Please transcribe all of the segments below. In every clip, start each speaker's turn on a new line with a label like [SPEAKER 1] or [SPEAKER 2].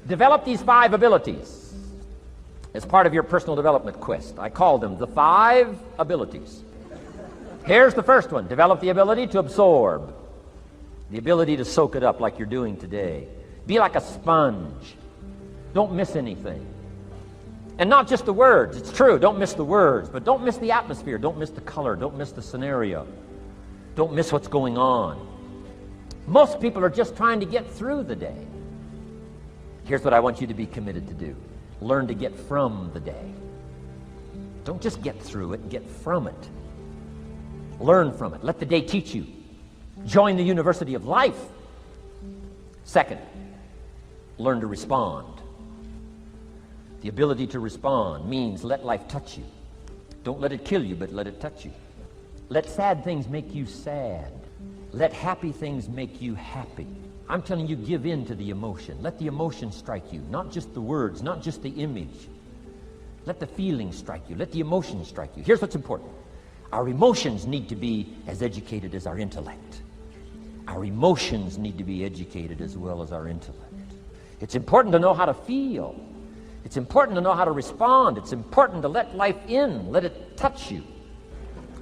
[SPEAKER 1] Develop these 5 abilities as part of your personal development quest. I call them the 5 abilities. Here's the first one. Develop the ability to absorb. The ability to soak it up like you're doing today. Be like a sponge. Don't miss anything. And not just the words. It's true, don't miss the words, but don't miss the atmosphere. Don't miss the color. Don't miss the scenario. Don't miss what's going on. Most people are just trying to get through the day. Here's what I want you to be committed to do. Learn to get from the day. Don't just get through it, get from it. Learn from it. Let the day teach you. Join the university of life. Second, learn to respond. The ability to respond means let life touch you. Don't let it kill you, but let it touch you. Let sad things make you sad. Let happy things make you happy. I'm telling you, give in to the emotion. Let the emotion strike you, not just the words, not just the image. Let the feeling strike you. Let the emotion strike you. Here's what's important. Our emotions need to be as educated as our intellect. Our emotions need to be educated as well as our intellect. It's important to know how to feel. It's important to know how to respond. It's important to let life in, let it touch you.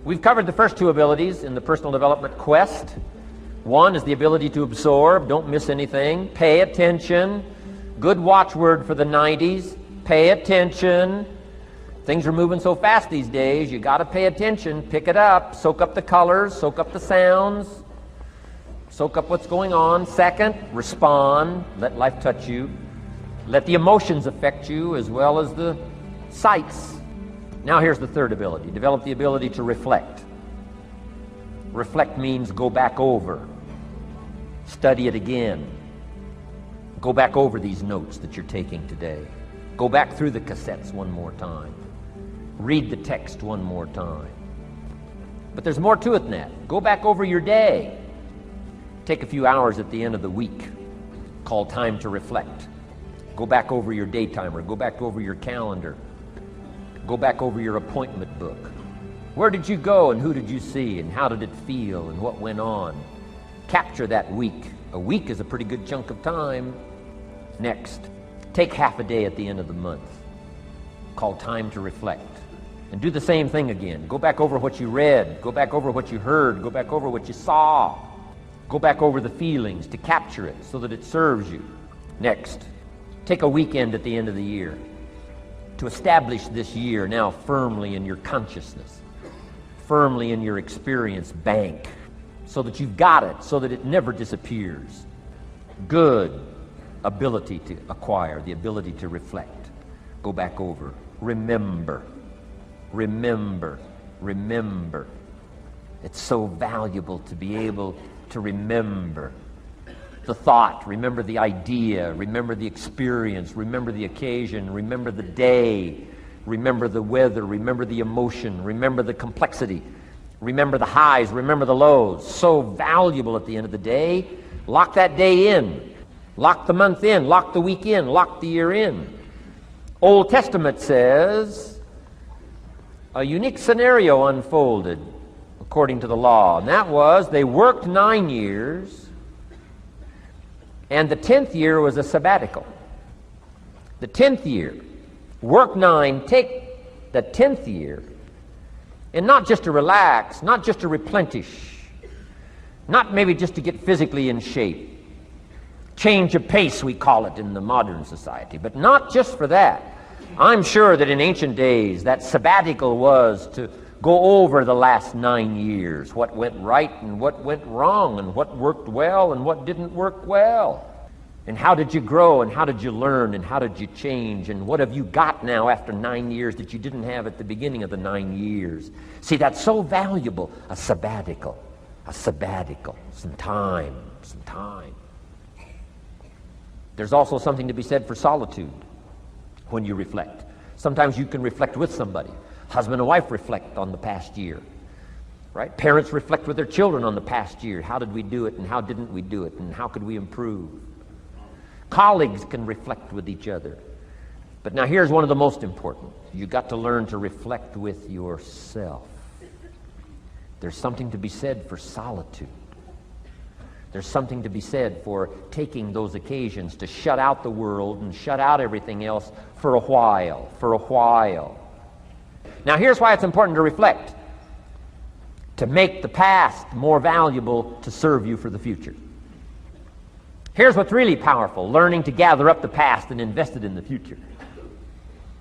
[SPEAKER 1] We've covered the first 2 abilities in the personal development quest. One is the ability to absorb, don't miss anything, pay attention. Good watchword for the 90s, pay attention. Things are moving so fast these days, you got to pay attention, pick it up, soak up the colors, soak up the sounds, soak up what's going on. Second, respond, let life touch you. Let the emotions affect you as well as the sights. Now here's the third ability. Develop the ability to reflect. Reflect means go back over. Study it again. Go back over these notes that you're taking today. Go back through the cassettes one more time. Read the text one more time. But there's more to it than that. Go back over your day. Take a few hours at the end of the week. Call time to reflect. Go back over your day timer. Go back over your calendar. Go back over your appointment book. Where did you go and who did you see and how did it feel and what went on? Capture that week. A week is a pretty good chunk of time. Next, take half a day at the end of the month. Call time to reflect. And do the same thing again. Go back over what you read. Go back over what you heard. Go back over what you saw. Go back over the feelings to capture it so that it serves you. Next, take a weekend at the end of the year to establish this year now firmly in your consciousness, firmly in your experience bank, so that you've got it, so that it never disappears. Good ability to acquire, the ability to reflect. Go back over. Remember. Remember. Remember. It's so valuable to be able to remember the thought, remember the idea, remember the experience, remember the occasion, remember the day, remember the weather, remember the emotion, remember the complexity, remember the highs, remember the lows. So valuable at the end of the day. Lock that day in. Lock the month in. Lock the week in. Lock the year in. Old Testament says a unique scenario unfolded according to the law, and that was they worked 9 years, and the 10th year was a sabbatical. The 10th year, work 9, take the 10th year, and not just to relax, not just to replenish, not maybe just to get physically in shape. Change of pace, we call it in the modern society, but not just for that. I'm sure that in ancient days, that sabbatical was to go over the last 9 years, what went right and what went wrong, and what worked well and what didn't work well. And how did you grow, and how did you learn, and how did you change, and what have you got now after 9 years that you didn't have at the beginning of the 9 years? See, that's so valuable, a sabbatical, some time. There's also something to be said for solitude when you reflect. Sometimes you can reflect with somebody. Husband and wife reflect on the past year, right? Parents reflect with their children on the past year. How did we do it, and how didn't we do it, and how could we improve? Colleagues can reflect with each other. But now here's one of the most important. You got to learn to reflect with yourself. There's something to be said for solitude. There's something to be said for taking those occasions to shut out the world and shut out everything else for a while, Now here's why it's important to reflect. To make the past more valuable to serve you for the future. Here's what's really powerful, learning to gather up the past and invest it in the future.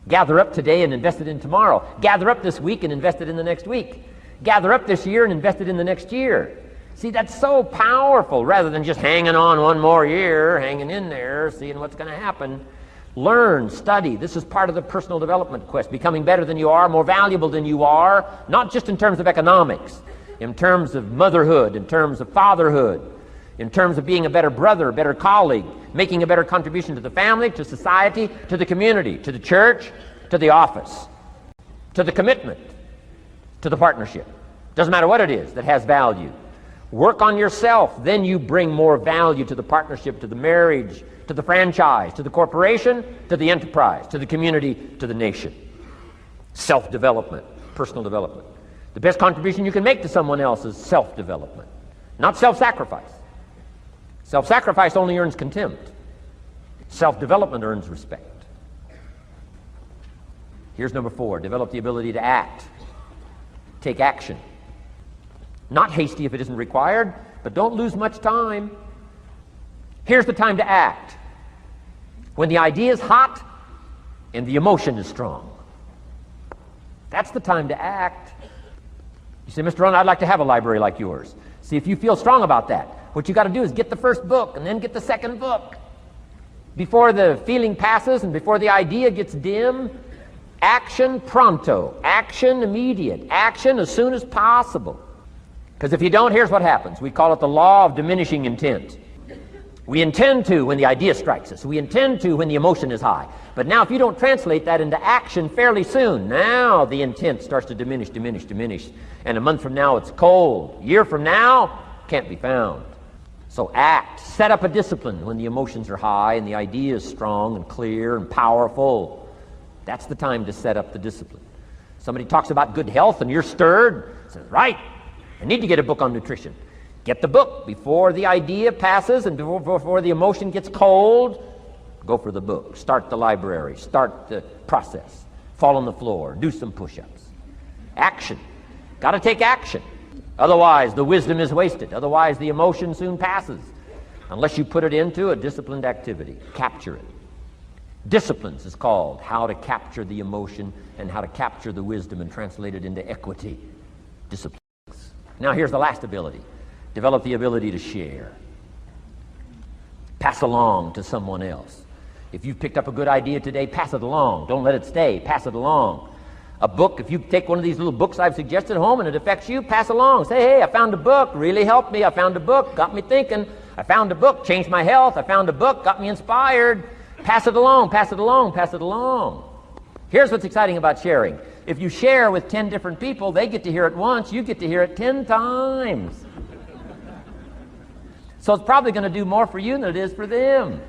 [SPEAKER 1] Gather up today and invest it in tomorrow. Gather up this week and invest it in the next week. Gather up this year and invest it in the next year. See, that's so powerful, rather than just hanging on one more year, hanging in there, seeing what's going to happen. Learn, study. This is part of the personal development quest, becoming better than you are, more valuable than you are, not just in terms of economics, in terms of motherhood, in terms of fatherhood, in terms of being a better brother, a better colleague, making a better contribution to the family, to society, to the community, to the church, to the office, to the commitment, to the partnership. Doesn't matter what it is that has value. Work on yourself, then you bring more value to the partnership, to the marriage, to the franchise, to the corporation, to the enterprise, to the community, to the nation. Self-development, personal development. The best contribution you can make to someone else is self-development, not self-sacrifice. Self-sacrifice only earns contempt. Self-development earns respect. Here's number 4, develop the ability to act. Take action. Not hasty if it isn't required, but don't lose much time. Here's the time to act. When the idea is hot and the emotion is strong. That's the time to act. You say, Mr. Rohn, I'd like to have a library like yours. See, if you feel strong about that, what you got to do is get the first book and then get the second book. Before the feeling passes and before the idea gets dim, action pronto, action immediate, action as soon as possible. Because if you don't, here's what happens. We call it the law of diminishing intent. We intend to when the idea strikes us. We intend to when the emotion is high. But now if you don't translate that into action fairly soon, now the intent starts to diminish. And a month from now it's cold. A year from now, can't be found. So act. Set up a discipline when the emotions are high and the idea is strong and clear and powerful. That's the time to set up the discipline. Somebody talks about good health and you're stirred. Says, right, I need to get a book on nutrition. Get the book before the idea passes and before the emotion gets cold. Go for the book. Start the library. Start the process. Fall on the floor. Do some push-ups. Action. Got to take action. Otherwise, the wisdom is wasted. Otherwise, the emotion soon passes. Unless you put it into a disciplined activity. Capture it. Disciplines is called how to capture the emotion and how to capture the wisdom and translate it into equity. Disciplines. Now, here's the last ability. Develop the ability to share. Pass along to someone else. If you've picked up a good idea today, pass it along. Don't let it stay. Pass it along. A book, if you take one of these little books I've suggested home and it affects you, pass along. Say, hey, I found a book, really helped me. I found a book, got me thinking. I found a book, changed my health. I found a book, got me inspired. Pass it along, pass it along, pass it along. Here's what's exciting about sharing. If you share with 10 different people, they get to hear it once, you get to hear it 10 times. So it's probably going to do more for you than it is for them.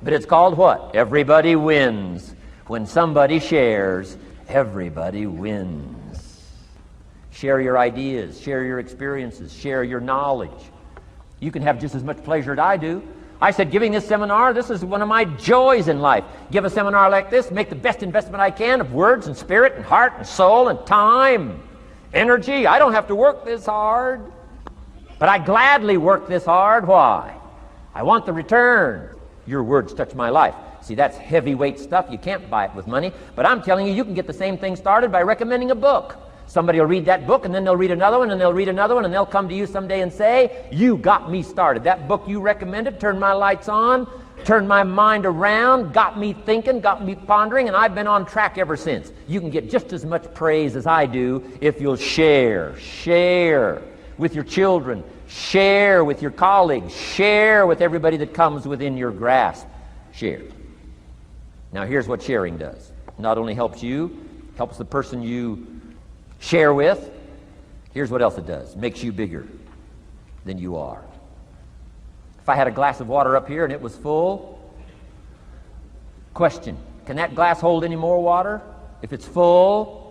[SPEAKER 1] But it's called what? Everybody wins. When somebody shares, everybody wins. Share your ideas, share your experiences, share your knowledge. You can have just as much pleasure as I do. I said, giving this seminar, this is one of my joys in life. Give a seminar like this, make the best investment I can of words and spirit and heart and soul and time, energy. I don't have to work this hard. But I gladly work this hard. Why? I want the return. Your words touch my life. See, that's heavyweight stuff. You can't buy it with money. But I'm telling you, you can get the same thing started by recommending a book. Somebody will read that book, and then they'll read another one, and they'll read another one, and they'll come to you someday and say, you got me started. That book you recommended turned my lights on, turned my mind around, got me thinking, got me pondering, and I've been on track ever since. You can get just as much praise as I do if you'll share with your children, share with your colleagues, share with everybody that comes within your grasp. Share. Now here's what sharing does. It not only helps you, helps the person you share with. Here's what else it does. Makes you bigger than you are. If I had a glass of water up here and it was full, question, can that glass hold any more water? If it's full,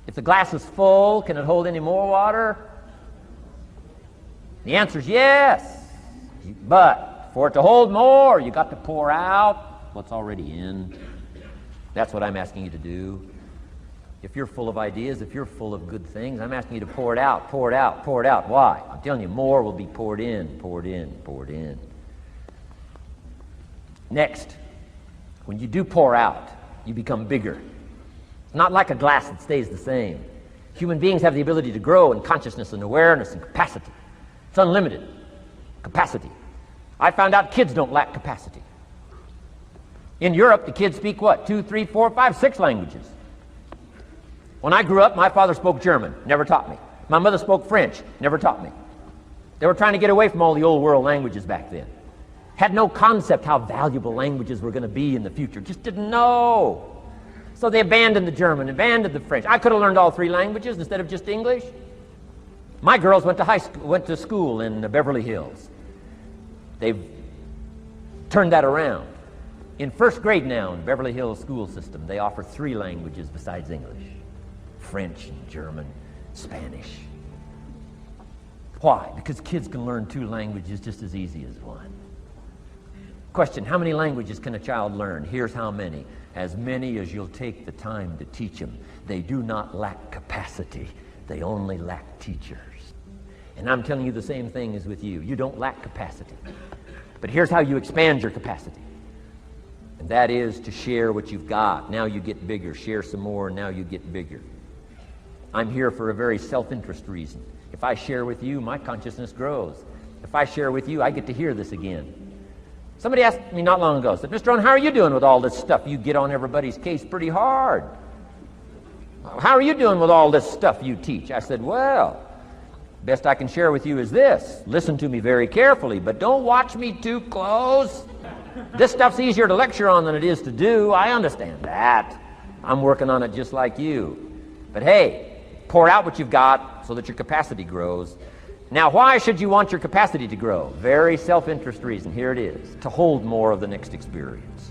[SPEAKER 1] if the glass is full, can it hold any more water? The answer is yes. But for it to hold more, you got to pour out what's already in. That's what I'm asking you to do. If you're full of ideas, if you're full of good things, I'm asking you to pour it out, pour it out, pour it out. Why? I'm telling you, more will be poured in, poured in, poured in. Next, when you do pour out, you become bigger. It's not like a glass that stays the same. Human beings have the ability to grow in consciousness and awareness and capacity. It's unlimited capacity. I found out kids don't lack capacity. In Europe, the kids speak what? 2, 3, 4, 5, 6 languages. When I grew up, my father spoke German, never taught me. My mother spoke French, never taught me. They were trying to get away from all the old world languages back then. Had no concept how valuable languages were going to be in the future. Just didn't know. So they abandoned the German, abandoned the French. I could have learned all 3 languages instead of just English. My girls went to school in Beverly Hills. They've turned that around. In first grade now in Beverly Hills school system, they offer 3 languages besides English. French and German, Spanish. Why? Because kids can learn 2 languages just as easy as 1. Question, how many languages can a child learn? Here's how many. As many as you'll take the time to teach them. They do not lack capacity. They only lack teachers. And I'm telling you the same thing is with you. You don't lack capacity. But here's how you expand your capacity. And that is to share what you've got. Now you get bigger. Share some more, now you get bigger. I'm here for a very self-interest reason. If I share with you, my consciousness grows. If I share with you, I get to hear this again. Somebody asked me not long ago, said, Mr. Rohn, how are you doing with all this stuff? You get on everybody's case pretty hard. How are you doing with all this stuff you teach? I said, well, best I can share with you is this. Listen to me very carefully, but don't watch me too close. This stuff's easier to lecture on than it is to do. I understand that. I'm working on it just like you. But hey, pour out what you've got so that your capacity grows. Now, why should you want your capacity to grow? Very self-interest reason. Here it is. To hold more of the next experience.